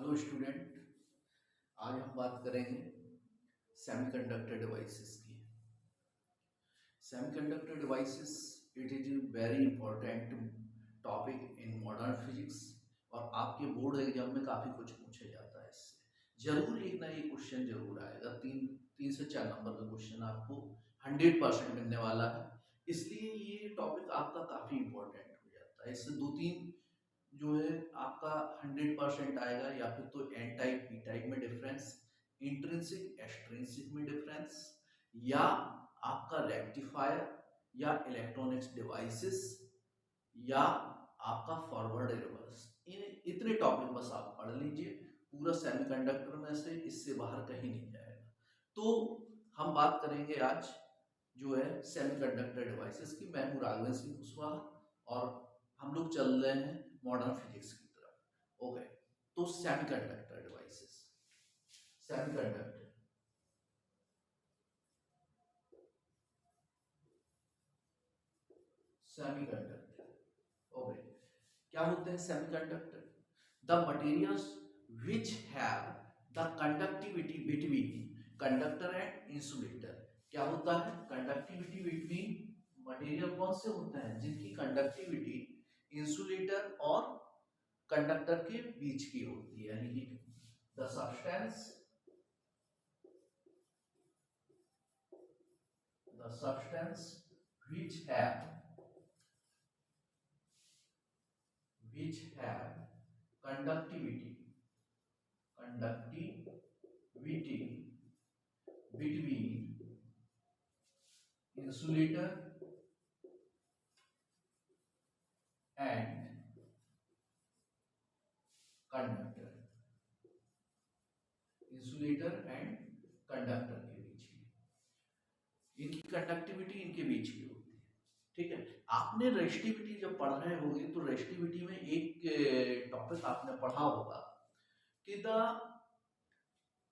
Hello student. आज हम बात करेंगे सेमीकंडक्टर डिवाइसेस की। Semiconductor devices it is a very important topic in modern physics और आपके बोर्ड एग्जाम में काफ़ी कुछ पूछा जाता है। इससे जरूर एक ना एक क्वेश्चन जरूर आएगा। तीन तीन से चार नंबर का क्वेश्चन आपको 100% मिलने वाला है, इसलिए ये टॉपिक आपका काफ़ी इंपॉर्टेंट हो जाता है। इससे दो तीन जो है आपका 100% आएगा, या फिर तो एन टाइप पी टाइप में डिफरेंस, इंट्रिंसिक एक्सट्रिंसिक में डिफरेंस, या आपका रेक्टिफायर या इलेक्ट्रॉनिक्स डिवाइसेस, या आपका फॉरवर्ड रिवर्स। इन इतने टॉपिक बस आप पढ़ लीजिए। पूरा सेमीकंडक्टर में से इससे बाहर कहीं नहीं जाएगा। तो हम बात करेंगे आज जो है सेमीकंडक्टर डिवाइसेस की। मैं हूँ राघवेंद्र सिंह कुशवाहा और हम लोग चल रहे हैं मॉडर्न फिजिक्स की तरफ। ओके, तो semiconductor devices, semiconductor semiconductor okay, क्या होते हैं semiconductor? The materials which have the conductivity between conductor and insulator. क्या होता है? कंडक्टिविटी बिटवीन मटेरियल कौन से होते हैं जिनकी कंडक्टिविटी इंसुलेटर और कंडक्टर के बीच की होती है, यानी कि the substance which have conductivity between insulator and conductor, insulator and conductor के बीच की इनकी कंडक्टिविटी इनके बीच की होती है। ठीक है, आपने रेस्टिविटी जब पढ़ रहे होंगे तो रेस्टिविटी में एक टॉपिक आपने पढ़ा होगा कि द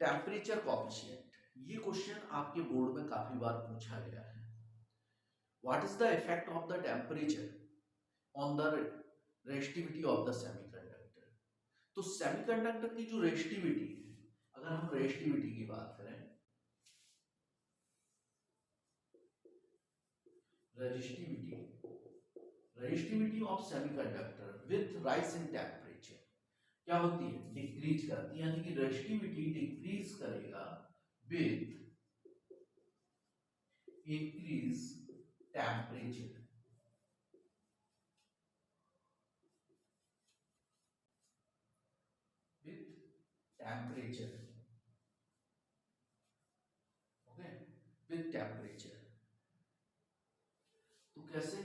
टेम्परेचर कोएफिशिएंट। ये क्वेश्चन आपके बोर्ड में काफी बार पूछा गया है। What is the effect of the temperature on the resistivity of the semiconductor. तो सेमीकंडक्टर की जो रेस्टिविटी है, अगर हम रेस्टिविटी की बात करें, resistivity of semiconductor with rise in temperature क्या होती है? डिक्रीज करती है, यानी कि रेजिस्टिविटी डिक्रीज करेगा with increase temperature. With temperature, okay, with temperature. तो कैसे?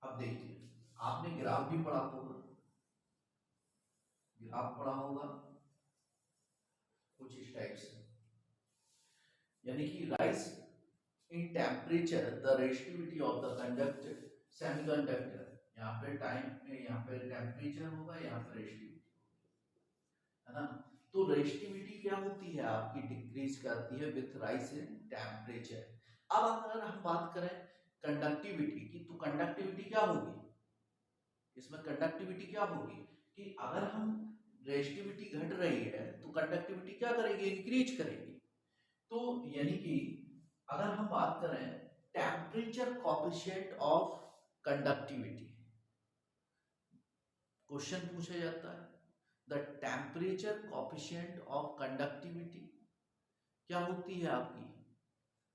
अब देखिए, आपने ग्राफ भी पढ़ा होगा, ग्राफ पढ़ा होगा कुछ इस टाइप से, यानी कि rise in temperature the resistivity of the conductor semiconductor. यहाँ पे टाइम, यहाँ पे टेम्परेचर होगा, यहाँ पे रेजिस्टिविटी, है ना। तो रेजिस्टिविटी क्या होती है आपकी? डिक्रीज करती है विथ राइज इन टेम्परेचर। अब अगर हम बात करें कंडक्टिविटी की, तो कंडक्टिविटी क्या होगी इसमें? कंडक्टिविटी क्या होगी कि अगर हम रेजिस्टिविटी घट रही है तो कंडक्टिविटी क्या करेगी? इंक्रीज करेगी। तो यानी कि अगर हम बात करें temperature coefficient of conductivity, question पूछा जाता है the temperature coefficient of conductivity क्या होती है आपकी?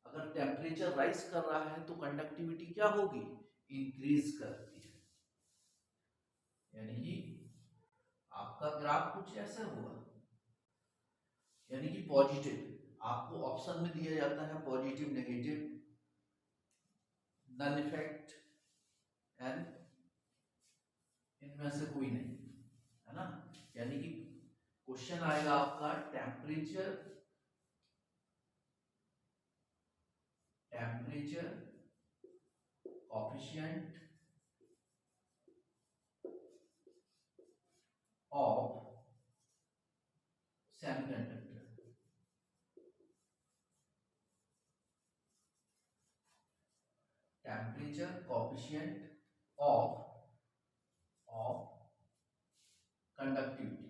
अगर टेम्परेचर राइज कर रहा है तो कंडक्टिविटी क्या होगी? इंक्रीज करती है, यानी कि आपका ग्राफ कुछ ऐसा होगा, यानी कि पॉजिटिव। आपको ऑप्शन में दिया जाता है positive, negative, null effect and इनमें से कोई नहीं, है ना। यानी कि क्वेश्चन आएगा आपका temperature coefficient of semiconductor, temperature coefficient of conductivity.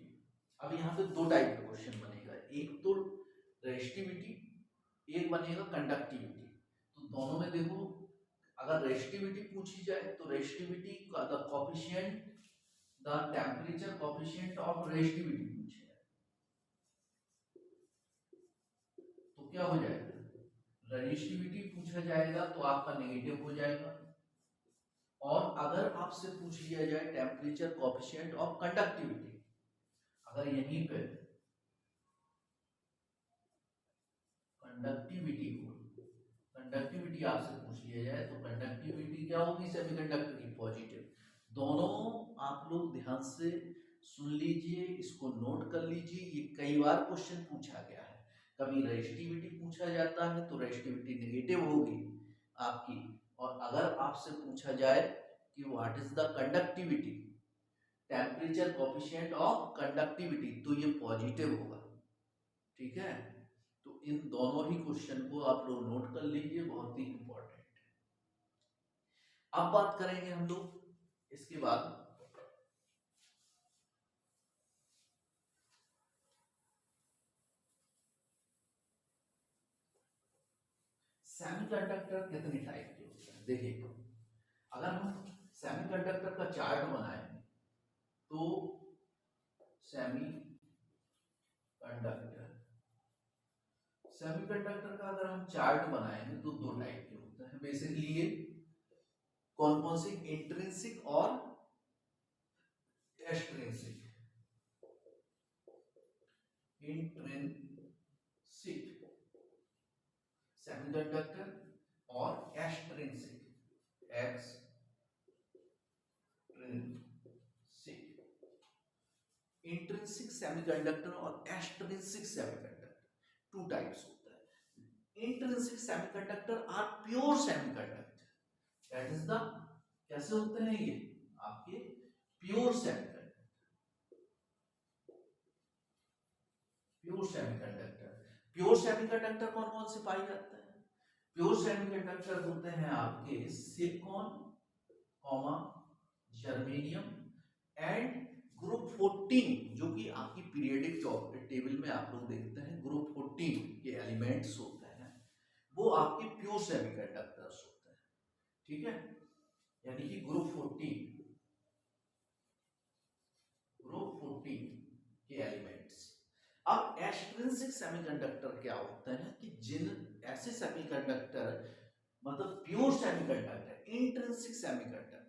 अब यहाँ पे दो टाइप का क्वेश्चन बनेगा, एक तो रेसिस्टिविटी, एक बनेगा कंडक्टिविटी। तो दोनों में देखो, अगर रेसिस्टिविटी पूछी जाए तो रेसिस्टिविटी का the coefficient, the temperature coefficient of resistivity पूछे जाए तो क्या हो जाएगा, रेसिस्टिविटी पूछा जाएगा तो आपका नेगेटिव हो जाएगा। और अगर आपसे पूछ लिया जाए टेम्परेचर कोएफिशिएंट ऑफ कंडक्टिविटी, अगर यहीं पे कंडक्टिविटी आपसे पूछ लिया जाए तो कंडक्टिविटी क्या होगी सेमीकंडक्टर की, पॉजिटिव। दोनों आप लोग ध्यान से सुन लीजिए, इसको नोट कर लीजिए, ये कई बार क्वेश्चन पूछा गया है। कभी रेसिस्टिविटी पूछा जाता है तो रेसिस्टिविटी नेगेटिव होगी आपकी, और अगर आपसे पूछा जाए कि what is the conductivity, temperature coefficient of conductivity, तो ये पॉजिटिव होगा। ठीक है, तो इन दोनों ही क्वेश्चन को आप लोग नोट कर लीजिए, बहुत ही इंपॉर्टेंट है। अब बात करेंगे हम लोग इसके बाद सेमीकंडक्टर कितने टाइप के होते हैं। देखिए, अगर हम सेमीकंडक्टर का चार्ट बनाएंगे तो सेमीकंडक्टर का अगर हम चार्ट बनाएंगे तो दो टाइप के होते हैं बेसिकली। ये कौन कौन सी, इंट्रिंसिक और एक्सट्रिंसिक। इंट्रिंसिक सेमीकंडक्टर और एक्सट्रिंसिक, इंट्रिंसिक सेमीकंडक्टर और एक्सट्रिंसिक सेमीकंडक्टर, टू टाइप्स होता है। Intrinsic semiconductor are pure semiconductor, that is the, कैसे होते हैं ये आपके प्योर सेमीकंडक्टर। प्योर सेमीकंडक्टर कौन कौन से पाए जाते हैं, प्योर सेमीकंडक्टर होते हैं आपके सिलिकॉन, जर्मेनियम एंड ग्रुप 14, जो कि आपकी पीरियोडिक टेबल में आप लोग देखते हैं ग्रुप 14 के एलिमेंट्स होते हैं, वो आपके प्योर सेमीकंडक्टर्स होते हैं। ठीक है, यानी कि ग्रुप 14 के एलिमेंट्स। अब एक्सट्रिंसिक सेमीकंडक्टर क्या होते हैं कि जिन ऐसे सेमीकंडक्टर, मतलब प्योर सेमीकंडक्टर, इंट्रिंसिक सेमीकंडक्टर,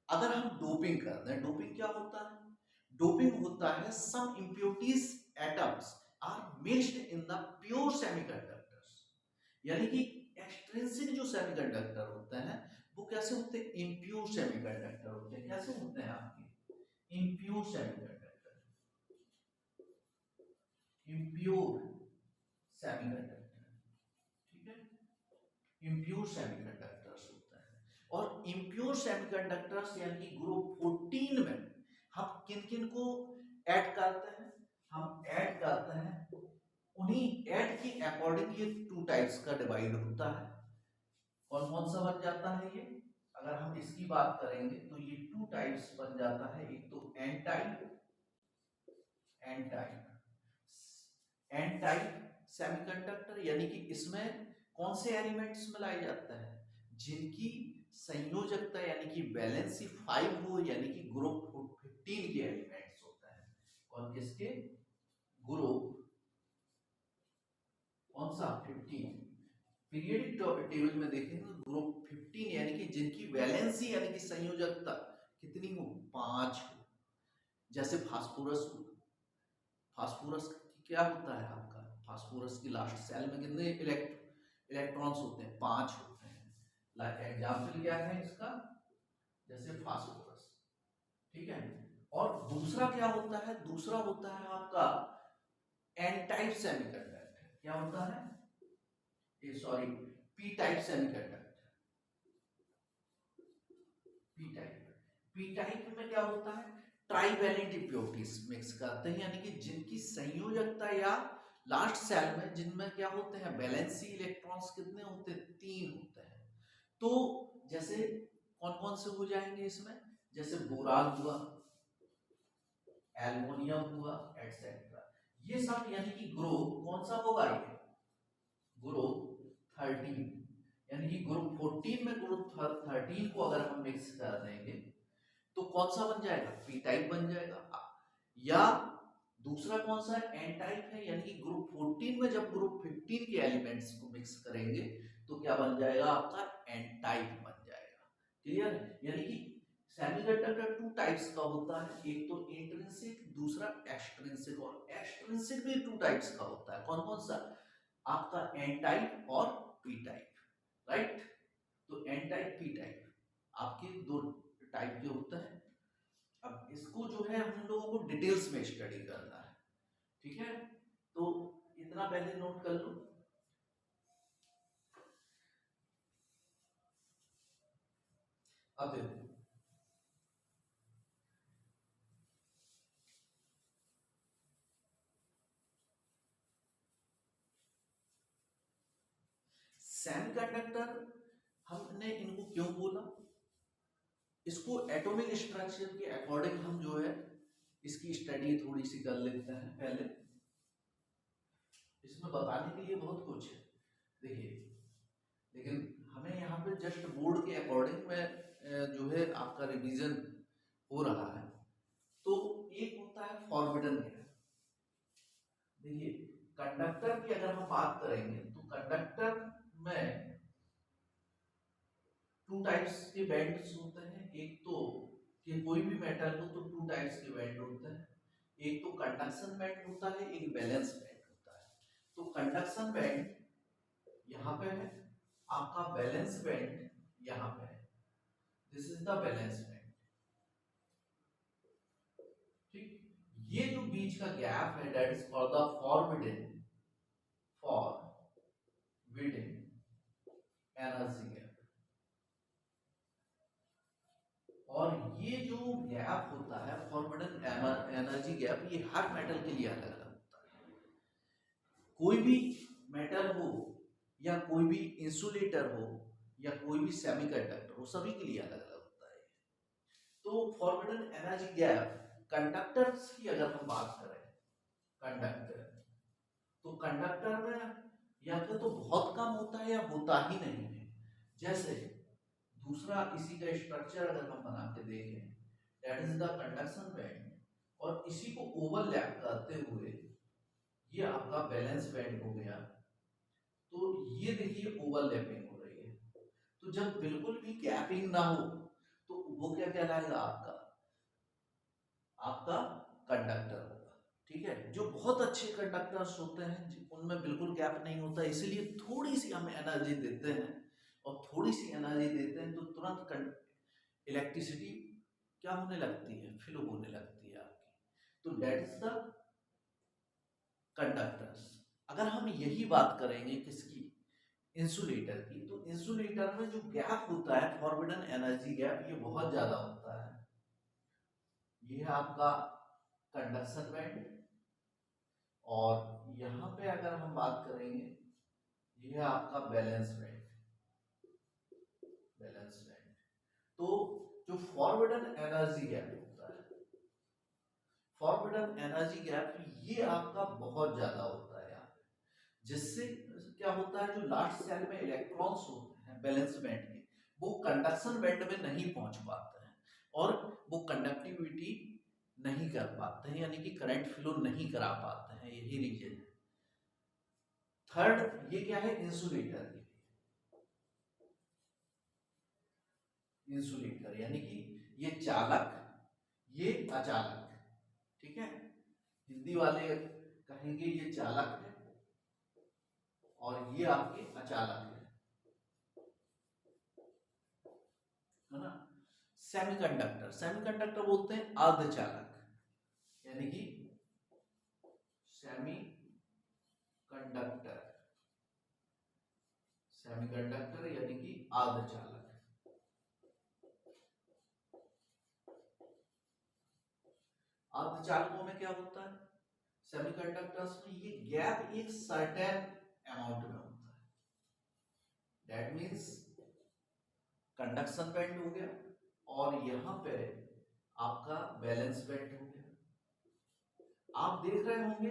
अगर हम डोपिंग करते हैं, डोपिंग क्या होता है, डोपिंग होता है some impurities atoms are mixed in the pure semiconductors. यानी कि एक्सट्रिंसिक जो सेमीकंडक्टर होते हैं वो कैसे होते हैं, इम्प्योर सेमीकंडक्टर होते हैं। कैसे होते हैं आपके इम्प्योर सेमीकंडक्टर, इम्प्योर सेमीकंडक्टर। ठीक है, इम्प्योर सेमीकंडक्टर्स होता है। और इम्प्योर सेमीकंडक्टर्स यानी कि ग्रुप 14 में हम किन किन को ऐड करते हैं, हम ऐड करते हैं उन्हीं ऐड के अकॉर्डिंग ये टू टाइप्स का डिवाइड होता है। कौन कौन सा बन जाता है ये, अगर हम इसकी बात करेंगे तो ये टू टाइप्स बन जाता है, एक तो N type, N type semiconductor, यानी कि इसमें कौन से एलिमेंट्स मिलाए जाते हैं, जिनकी संयोजकता यानी कि वैलेंसी 5 हो, यानी कि ग्रुप 15 के एलिमेंट्स होता है। कौन किसके, ग्रुप कौन सा 15, पीरियोडिक टेबल में देखेंगे तो ग्रुप 15 यानी कि जिनकी वैलेंसी यानी कि संयोजकता कितनी हो, 5 हो। जैसे फास्फोरस, फास्फोरस क्या होता है आपका, फास्फोरस की लास्ट सेल में कितने इलेक्ट्रॉन्स होते हैं, 5 होते हैं। एग्जाम्पल क्या है इसका, जैसे फास्फोरस। ठीक है, और दूसरा क्या होता है, दूसरा होता है आपका एन टाइप सेमीकंडक्टर। क्या होता है, sorry, P type semiconductor. P type में क्या होता है, ट्राइवैलेंट इम्प्योरिटीज मिक्स करते हैं, यानी कि जिनकी संयोजकता या लास्ट सेल में जिनमें क्या होते हैं, वैलेंसी इलेक्ट्रॉन्स कितने होते हैं, 3 होते हैं। तो जैसे कौन कौन से हो जाएंगे इसमें, जैसे बोरान हुआ, एल्युमिनियम हुआ, एक्सेट्रा। ये सब यानी कि ग्रुप कौन सा होगा, ये ग्रुप 13, यानी कि ग्रुप 14 में ग्रुप 13 को अगर हम मिक्स कर देंगे तो कौन सा बन जाएगा, पी टाइप बन जाएगा। या दूसरा कौन सा एन टाइप है, यानी कि ग्रुप 14 में जब ग्रुप 15 के एलिमेंट्स को मिक्स करेंगे तो क्या बन जाएगा, आपका एन टाइप बन जाएगा। क्लियर है, यानी कि सेमीकंडक्टर टू टाइप्स का होता है, एक तो इंट्रिंसिक, दूसरा एक्सट्रिंसिक। और एक्सट्रिंसिक भी टू टाइप्स का होता है, कौन कौन सा, आपका एन टाइप और पी टाइप, राइट। तो एन टाइप पी टाइप आपके दो टाइप के होते हैं। अब इसको जो है हम लोगों को डिटेल्स में स्टडी करना है, ठीक है। तो इतना पहले नोट कर लो। अब देखो, सेमीकंडक्टर हमने इनको क्यों बोला, इसको एटॉमिक स्ट्रक्चर के अकॉर्डिंग हम जो है इसकी स्टडी थोड़ी सी कर लेते हैं पहले। इसमें बताने के लिए बहुत कुछ है, देखिए, लेकिन हमें यहाँ पे जस्ट बोर्ड के अकॉर्डिंग में जो है आपका रिवीजन हो रहा है। तो एक होता है फॉरबिडन गैप। देखिए, कंडक्टर की अगर हम बात करेंगे तो कंडक्टर में टू टाइप्स के बैंड्स होते हैं। एक तो कि कोई भी मेटल हो तो टू टाइप्स के बैंड होते हैं, एक तो कंडक्शन बैंड होता है, एक बैलेंस बैंड होता है। तो कंडक्शन बैंड यहाँ पे है, आपका बैलेंस बैंड यहाँ पे है, this is the balance band. ठीक, ये जो बीच का गैप है that is called the forbidden energy gap. और ये जो गैप होता है फॉरबिडन एनर्जी गैप, ये हर मेटल के लिए अलग अलग होता है। कोई भी मेटल हो या कोई भी इंसुलेटर हो या कोई भी सेमीकंडक्टर हो, सभी के लिए अलग अलग होता है। तो फॉरबिडन एनर्जी गैप कंडक्टर्स की अगर हम बात करें, कंडक्टर, तो कंडक्टर में या तो बहुत कम होता है या होता ही नहीं है। जैसे दूसरा इसी का स्ट्रक्चर अगर हम बना के देखें, that is the conduction band, और इसी को ओवरलैप करते हुए ये आपका बैलेंस बैंड हो गया। तो ये देखिए ओवरलैपिंग हो रही है। तो जब बिल्कुल भी गैपिंग ना हो तो वो क्या कहलाएगा, आपका आपका कंडक्टर होगा। ठीक है, जो बहुत अच्छे कंडक्टर्स होते हैं उनमें बिल्कुल गैप नहीं होता, इसीलिए थोड़ी सी हम एनर्जी देते हैं, और थोड़ी सी एनर्जी देते हैं तो तुरंत इलेक्ट्रिसिटी क्या होने लगती है, फ्लो होने लगती है आपकी। तो दैट इज द कंडक्टर्स। अगर हम यही बात करेंगे किसकी, इंसुलेटर की, तो इंसुलेटर में जो गैप होता है फॉरबिडन एनर्जी गैप, ये बहुत ज्यादा होता है। ये है आपका कंडक्शन बैंड, और यहां पे अगर हम बात करेंगे, ये है आपका बैलेंस बैंड। बैलेंस बैंड, तो जो फॉरबिडन एनर्जी गैप होता है, फॉरबिडन एनर्जी गैप, ये आपका बहुत ज्यादा होता है यहाँ पे, जिससे क्या होता है, जो लास्ट सेल में इलेक्ट्रॉन्स होते हैं बैलेंस बैंड के, वो कंडक्शन बैंड में नहीं पहुंच पाते हैं, और वो कंडक्टिविटी नहीं कर पाते हैं, यानी कि करंट फ्लो नहीं करा पाते हैं, यही रीजन है। थर्ड, ये क्या है, इंसुलेटर के लिए, इंसुलेटर यानी कि ये चालक, ये अचालक। ठीक है, हिंदी वाले कहेंगे ये चालक है और ये आपके अचालक है ना। सेमीकंडक्टर, सेमीकंडक्टर बोलते हैं अर्धचालक, यानी कि सेमी कंडक्टर, सेमीकंडक्टर यानी कि अर्धचालक। अर्धचालकों में क्या होता है, सेमीकंडक्टर्स में ये गैप एक सर्टेन अमाउंट में होता है, दैट मींस कंडक्शन बैंड हो गया और यहां पे आपका बैलेंस बैंड हो गया। आप देख रहे होंगे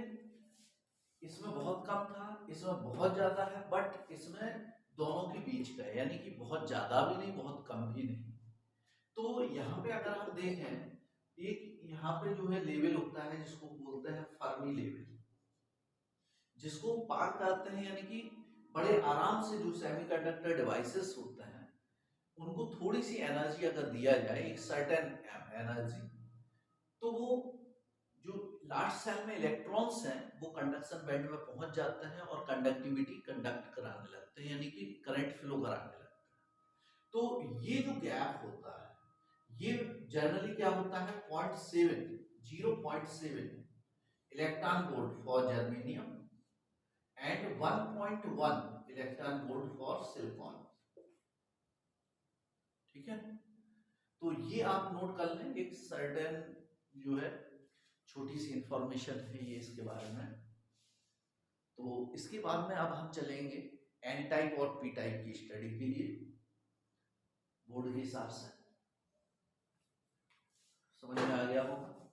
इसमें बहुत कम था, इसमें बहुत ज्यादा है, बट इसमें दोनों के बीच का है, यानी कि बहुत ज्यादा भी नहीं बहुत कम भी नहीं। तो यहाँ पे अगर हम देखें एक यहाँ पे जो है लेवल होता है जिसको बोलते हैं फर्मी लेवल, जिसको पार करते हैं, यानी कि बड़े आराम से जो सेमीकंडक्टर डिवाइसेस होते हैं उनको थोड़ी सी एनर्जी अगर दिया जाए, एक सर्टेन एनर्जी, तो वो जो लास्ट सेल में इलेक्ट्रॉन्स हैं वो कंडक्शन बैंड में पहुंच जाते हैं और कंडक्टिविटी कंडक्ट कराने लगते हैं, यानी कि करंट फ्लो कराने लगते हैं। तो ये जो गैप होता है ये जनरली क्या होता है 0.7 electron volt for germanium and 1.1 electron volt for silicon. ठीक है, तो ये आप नोट कर लें, एक सर्टेन जो है छोटी सी इंफॉर्मेशन है ये इसके बारे में। तो इसके बाद में अब हम चलेंगे एन टाइप और पी टाइप की स्टडी के लिए बोर्ड के हिसाब से। समझ में आ गया होगा?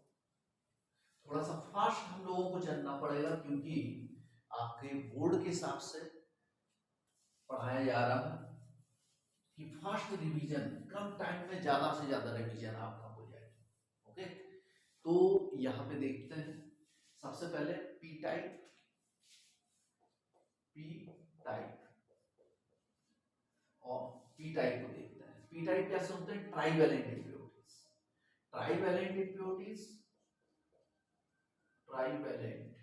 थोड़ा सा फास्ट हम लोगों को चलना पड़ेगा क्योंकि आपके बोर्ड के हिसाब से पढ़ाया जा रहा है कि फास्ट रिवीजन, कम टाइम में ज्यादा से ज्यादा रिवीजन आपका हो जाएगी। ओके, तो यहाँ पे देखते हैं सबसे पहले पी टाइप और पी टाइप को देखते हैं। पी टाइप कैसे होते हैं? Trivalent impurities, trivalent impurities, trivalent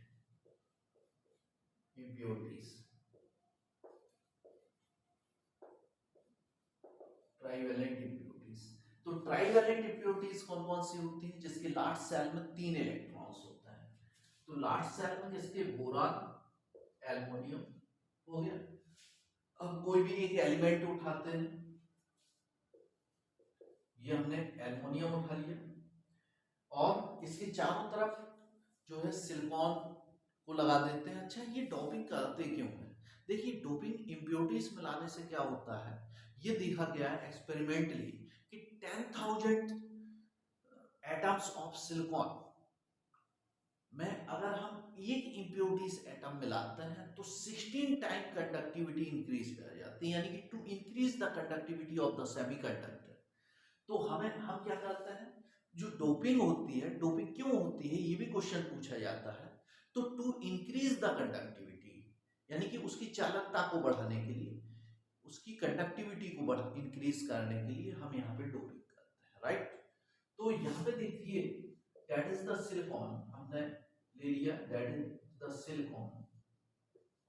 impurities, trivalent impurities. तो ट्राइवेलेंट इम्प्योरिटीज कौन कौन सी होती हैं? जिसके लास्ट सेल में 3 इलेक्ट्रॉन्स होते हैं। तो लास्ट सेल में किसके? बोरान, एल्युमिनियम हो गया। अब कोई भी एक एलिमेंट उठाते हैं, ये हमने एल्युमिनियम उठा लिया, और इसके चारों तरफ जो है सिलिकॉन को लगा देते हैं। अच्छा, ये डोपिंग करते क्यों है? देखिए, डोपिंग इम्प्योरिटीज मिलाने से क्या होता है, ये देखा गया है एक्सपेरिमेंटली कि 10,000 एटम्स ऑफ सिलिकॉन में अगर हम एक इम्प्योरिटीज एटम मिलाते हैं तो 16 टाइम कंडक्टिविटी इंक्रीज कर जाती है, यानी कि to increase the conductivity of the semiconductor. तो हम क्या करते हैं, जो डोपिंग होती है, डोपिंग क्यों होती है ये भी क्वेश्चन पूछा जाता है। तो टू इंक्रीज द कंडक्टिविटी, यानी कि उसकी चालकता को बढ़ाने के लिए, उसकी कंडक्टिविटी को इंक्रीज करने के लिए हम यहाँ पे डोपिंग करते हैं, राइट। तो यहाँ पे देखिए दैट इज द सिलिकॉन, हमने ले लिया, दैट इज द सिलिकॉन,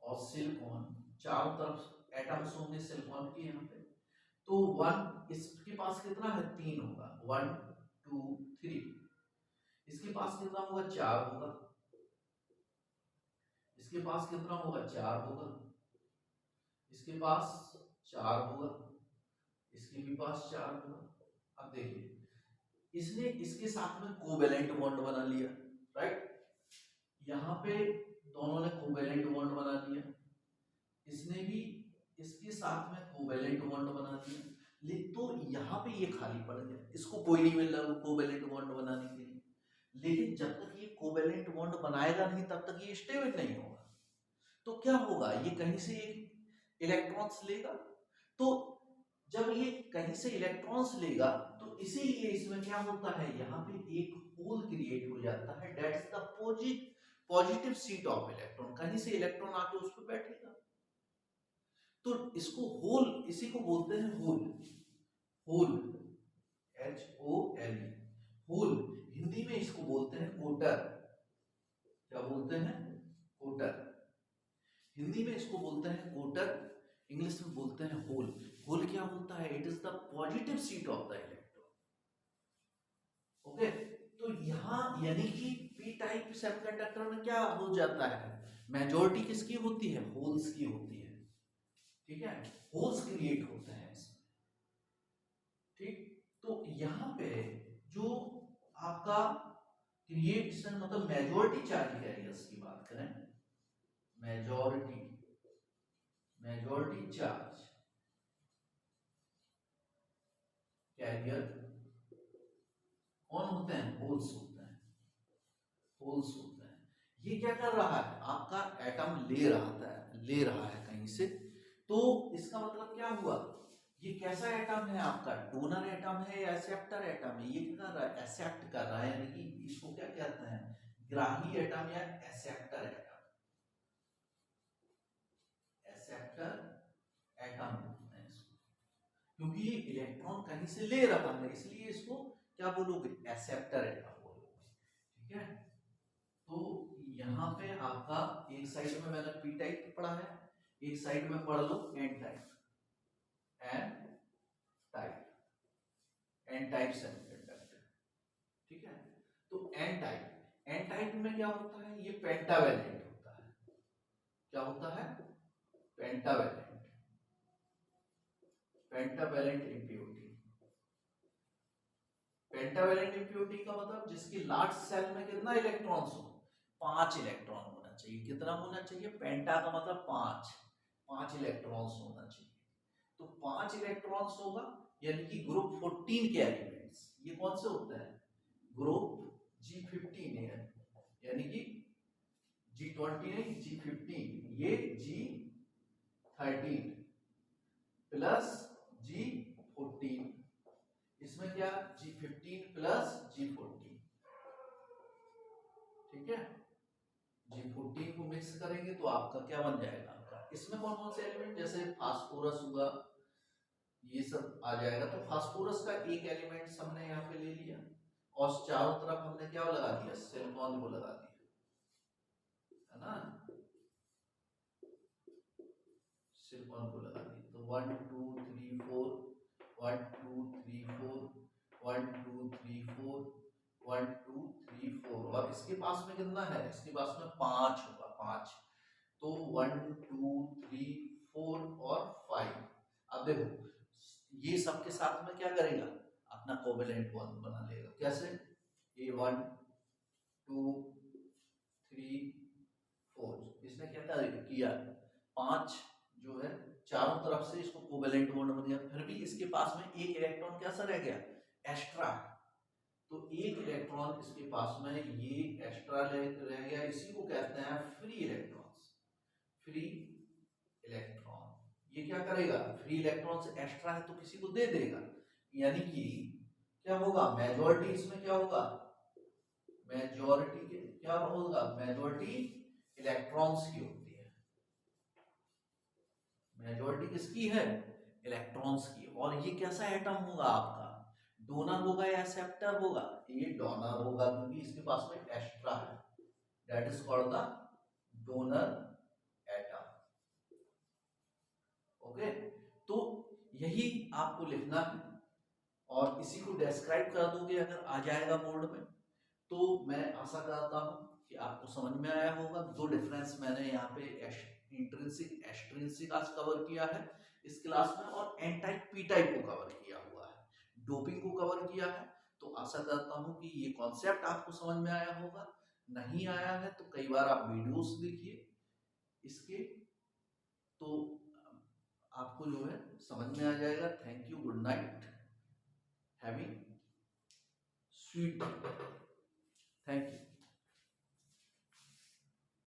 और सिलिकॉन चारों तरफ एटम्स होंगे सिलिकॉन के यहाँ पे। तो 1, इसके पास कितना है? 3 होगा, 1 2 3। इसके पास कितना होगा? 4 होगा। इसके पास कितना होगा? 4 होगा। इसके पास 4 होगा। इसके भी पास 4 होगा। अब देखिए, इसने इसके साथ में कोवेलेंट बॉन्ड बना लिया, राइट। यहाँ पे दोनों ने कोवेलेंट बॉन्ड बना लिया, इसने भी इसके साथ में कोवेलेंट बॉन्ड बना दिया। तो यहाँ पे ये खाली पड़ गया, इसको कोई नहीं मिल रहा कोवेलेंट बॉन्ड बनाने के लिए। लेकिन जब तक ये कोवेलेंट बॉन्ड बनाएगा नहीं तब तक ये स्टेबल नहीं होगा। तो क्या होगा, ये कहीं से एक इलेक्ट्रॉन्स लेगा। तो जब ये कहीं से इलेक्ट्रॉन्स लेगा तो इसीलिए इसमें क्या होता है, यहाँ पे एक होल क्रिएट हो जाता है, that is the positive seat of electron. कहीं से इलेक्ट्रॉन आके उस पर बैठेगा, तो इसको होल, इसी को बोलते हैं hole. Hole, HOLE, hole. Hindi में इसको बोलते हैं कोटर। क्या बोलते हैं? कोटर। हिंदी में इसको बोलते हैं कोटर, इंग्लिश में बोलते हैं होल। होल क्या होता है? It is the positive seat of the electron. Okay, तो यहाँ यानी कि पी टाइप सेमीकंडक्टर में क्या हो जाता है, मेजॉरिटी किसकी होती है? होल्स की होती है। ठीक है, होल्स क्रिएट होते हैं इसमें। ठीक, तो यहाँ पे जो आपका क्रिएशन, मतलब मेजॉरिटी चार्ज कैरियर्स की बात करें, मेजॉरिटी चार्ज कैरियर कौन होते हैं? होल्स होते हैं, होल्स होते हैं। ये क्या कर रहा है, आपका एटम ले रहा है कहीं से। तो इसका मतलब क्या हुआ, ये कैसा एटम है आपका, डोनर एटम है या एक्सेप्टर एटम है, ये क्या कर रहा है, एक्सेप्ट कर रहा है, यानी कि इसको क्या कहते हैं, ग्राही एटम या एक्सेप्टर एटम, एक्सेप्टर एटम बोलते हैं इसको, क्योंकि ये इलेक्ट्रॉन कहीं से ले रहा है, इसलिए इसको क्या बोलोगे, एक्सेप्टर एटम बोलोगे। ठीक है, तो यहाँ पे आपका एक साइड में मैंने पी टाइप पढ़ा है, एक साइड में पढ़ लो N type, N type, N type semiconductor. ठीक है, तो एन टाइप में क्या होता है, ये पेंटावैलेंट होता है, क्या होता है, pentavalent, pentavalent impurity. Pentavalent impurity का मतलब जिसकी लार्ज सेल में कितना इलेक्ट्रॉन्स हो, 5 इलेक्ट्रॉन होना चाहिए, कितना होना चाहिए, पेंटा का मतलब 5 इलेक्ट्रॉन्स होना चाहिए। तो 5 इलेक्ट्रॉन्स होगा, यानी कि ग्रुप 14 के एलिमेंट्स ये कौन से होते हैं, ग्रुप G15 है, यानी कि G20 नहीं G15, ये G13 प्लस G14, इसमें क्या G15 प्लस G14, ठीक है, G14 को मिक्स करेंगे तो आपका क्या बन जाएगा, आपका इसमें कौन कौन से एलिमेंट, जैसे फास्फोरस हुआ, ये सब आ जाएगा। तो फास्फोरस का एक एलिमेंट हमने यहाँ पे ले लिया, और चारों तरफ हमने क्या लगा दिया, सिलिकॉन को लगा दिया, है ना, सिलिकॉन को लगा दिया। तो 1 2 3 4, 1 2 3 4, 1 2 3 4, 1 2 3 4, और इसके पास में कितना है, इसके पास में 5 होगा, 5। तो 1 2 3 4 और 5। अब देखो ये सबके साथ में क्या करेगा, अपना कोवेलेंट बॉन्ड बना लेगा, कैसे, A1 2 3 4, इसने क्या किया, 5 जो है चारों तरफ से इसको कोवेलेंट बॉन्ड बन गया, फिर भी इसके पास में एक इलेक्ट्रॉन कैसा रह गया, एक्स्ट्रा, तो एक इलेक्ट्रॉन इसके पास में ये एक्स्ट्रा रह गया, इसी को कहते हैं फ्री इलेक्ट्रॉन्स, फ्री इलेक्ट्रॉन। ये क्या करेगा, फ्री इलेक्ट्रॉन से एक्स्ट्रा है तो किसी को दे देगा, यानी कि क्या होगा, मेजॉरिटी इसमें क्या होगा, मेजॉरिटी के क्या होगा, मेजॉरिटी इलेक्ट्रॉन्स की होती है, मेजॉरिटी किसकी है, इलेक्ट्रॉन्स की। और ये कैसा एटम होगा आपका, डोनर होगा या एक्सेप्टर होगा, ये डोनर होगा, क्योंकि इसके पास में एक्स्ट्रा है, that is called the donor atom. Okay, तो यही आपको लिखना है, और इसी को डिस्क्राइब कर दोगे अगर आ जाएगा बोर्ड में, तो मैं आशा करता हूं कि आपको समझ में आया होगा। दो डिफरेंस मैंने यहाँ पे इंट्रिंसिक एक्सट्रिंसिक आज कवर किया है इस क्लास में, और एन टाइप पी टाइप को कवर किया हुआ है, डोपिंग को कवर किया है। तो आशा करता हूँ कि ये कॉन्सेप्ट आपको समझ में आया होगा, नहीं आया है तो कई बार आप वीडियोस देखिए इसके, तो आपको जो है समझ में आ जाएगा। Thank you, good night, having sweet, thank you.